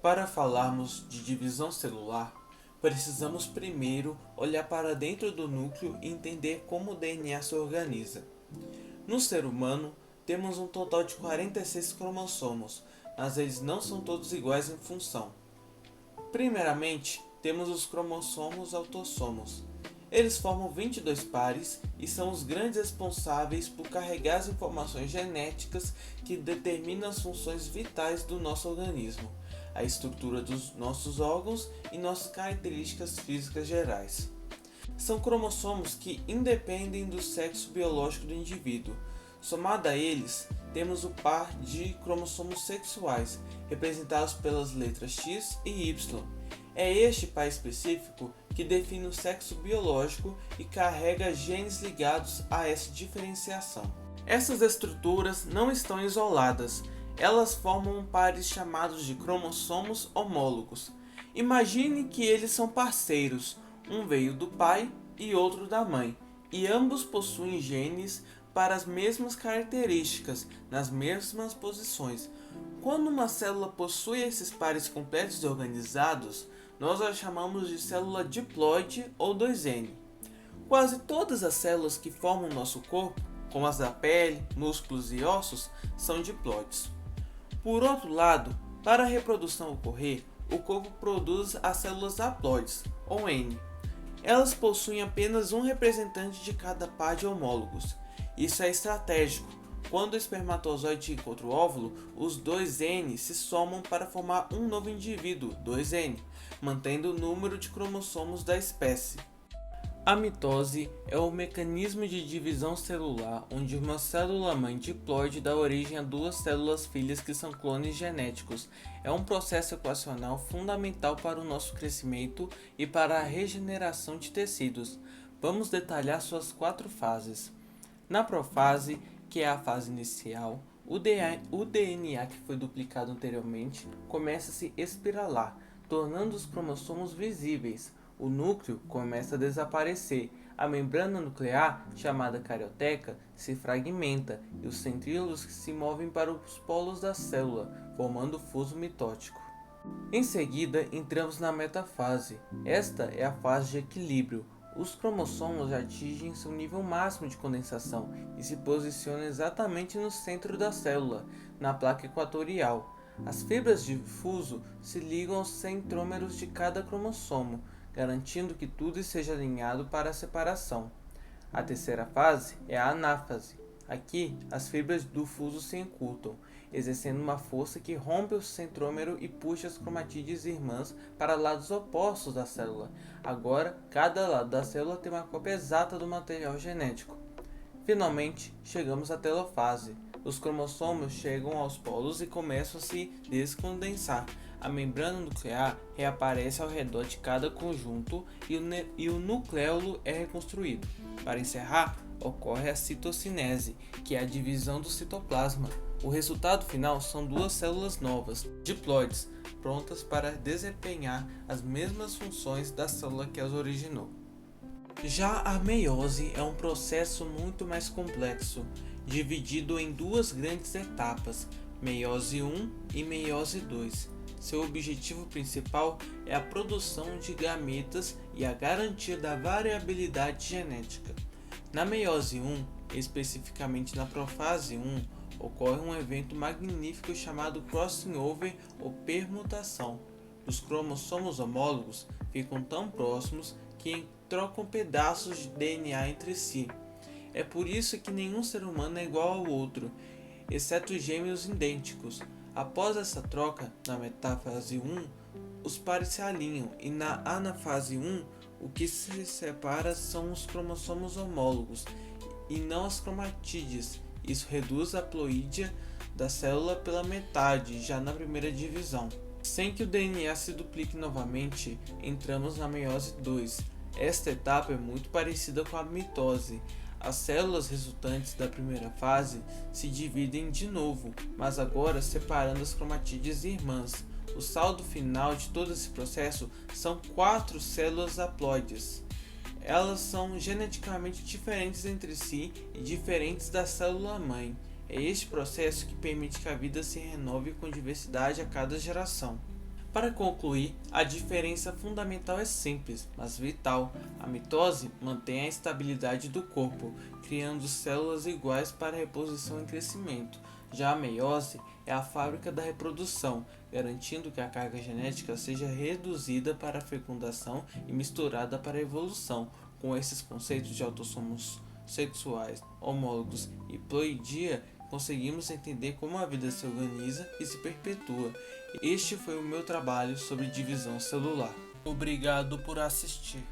Para falarmos de divisão celular, precisamos primeiro olhar para dentro do núcleo e entender como o DNA se organiza. No ser humano, temos um total de 46 cromossomos, mas eles não são todos iguais em função. Primeiramente, temos os cromossomos autossomos. Eles formam 22 pares e são os grandes responsáveis por carregar as informações genéticas que determinam as funções vitais do nosso organismo, a estrutura dos nossos órgãos e nossas características físicas gerais. São cromossomos que independem do sexo biológico do indivíduo. Somado a eles, temos o par de cromossomos sexuais, representados pelas letras X e Y. É este par específico que define o sexo biológico e carrega genes ligados a essa diferenciação. Essas estruturas não estão isoladas, elas formam pares chamados de cromossomos homólogos. Imagine que eles são parceiros, um veio do pai e outro da mãe, e ambos possuem genes para as mesmas características, nas mesmas posições. Quando uma célula possui esses pares completos e organizados, nós a chamamos de célula diploide ou 2N. Quase todas as células que formam nosso corpo, como as da pele, músculos e ossos, são diploides. Por outro lado, para a reprodução ocorrer, o corpo produz as células haploides, ou N. Elas possuem apenas um representante de cada par de homólogos. Isso é estratégico. Quando o espermatozoide encontra o óvulo, os dois N se somam para formar um novo indivíduo, 2N, mantendo o número de cromossomos da espécie. A mitose é o mecanismo de divisão celular onde uma célula-mãe diploide dá origem a duas células filhas que são clones genéticos. É um processo equacional fundamental para o nosso crescimento e para a regeneração de tecidos. Vamos detalhar suas 4 fases. Na profase, que é a fase inicial, o DNA que foi duplicado anteriormente começa a se espiralar, tornando os cromossomos visíveis. O núcleo começa a desaparecer, a membrana nuclear, chamada carioteca, se fragmenta e os centríolos se movem para os polos da célula, formando o fuso mitótico. Em seguida, entramos na metafase. Esta é a fase de equilíbrio. Os cromossomos atingem seu nível máximo de condensação e se posicionam exatamente no centro da célula, na placa equatorial. As fibras de fuso se ligam aos centrômeros de cada cromossomo, garantindo que tudo esteja alinhado para a separação. A terceira fase é a anáfase. Aqui, as fibras do fuso se encurtam, exercendo uma força que rompe o centrômero e puxa as cromatídeas irmãs para lados opostos da célula. Agora, cada lado da célula tem uma cópia exata do material genético. Finalmente, chegamos à telofase. Os cromossomos chegam aos polos e começam a se descondensar. A membrana nuclear reaparece ao redor de cada conjunto e o nucleolo é reconstruído. Para encerrar, ocorre a citocinese, que é a divisão do citoplasma. O resultado final são duas células novas, diploides, prontas para desempenhar as mesmas funções da célula que as originou. Já a meiose é um processo muito mais complexo, dividido em duas grandes etapas, meiose 1 e meiose 2. Seu objetivo principal é a produção de gametas e a garantia da variabilidade genética. Na meiose 1, especificamente na profase 1, ocorre um evento magnífico chamado crossing over ou permutação. Os cromossomos homólogos ficam tão próximos que trocam pedaços de DNA entre si. É por isso que nenhum ser humano é igual ao outro, exceto os gêmeos idênticos. Após essa troca, na metafase 1, os pares se alinham e na anafase 1, o que se separa são os cromossomos homólogos e não as cromatídeas. Isso reduz a haploídea da célula pela metade, já na primeira divisão. Sem que o DNA se duplique novamente, entramos na meiose 2. Esta etapa é muito parecida com a mitose. As células resultantes da primeira fase se dividem de novo, mas agora separando as cromatídeas irmãs. O saldo final de todo esse processo são 4 células haploides. Elas são geneticamente diferentes entre si e diferentes da célula-mãe. É este processo que permite que a vida se renove com diversidade a cada geração. Para concluir, a diferença fundamental é simples, mas vital. A mitose mantém a estabilidade do corpo, criando células iguais para reposição e crescimento. Já a meiose é a fábrica da reprodução, garantindo que a carga genética seja reduzida para a fecundação e misturada para a evolução. Com esses conceitos de autossomos sexuais, homólogos e ploidia, conseguimos entender como a vida se organiza e se perpetua. Este foi o meu trabalho sobre divisão celular. Obrigado por assistir.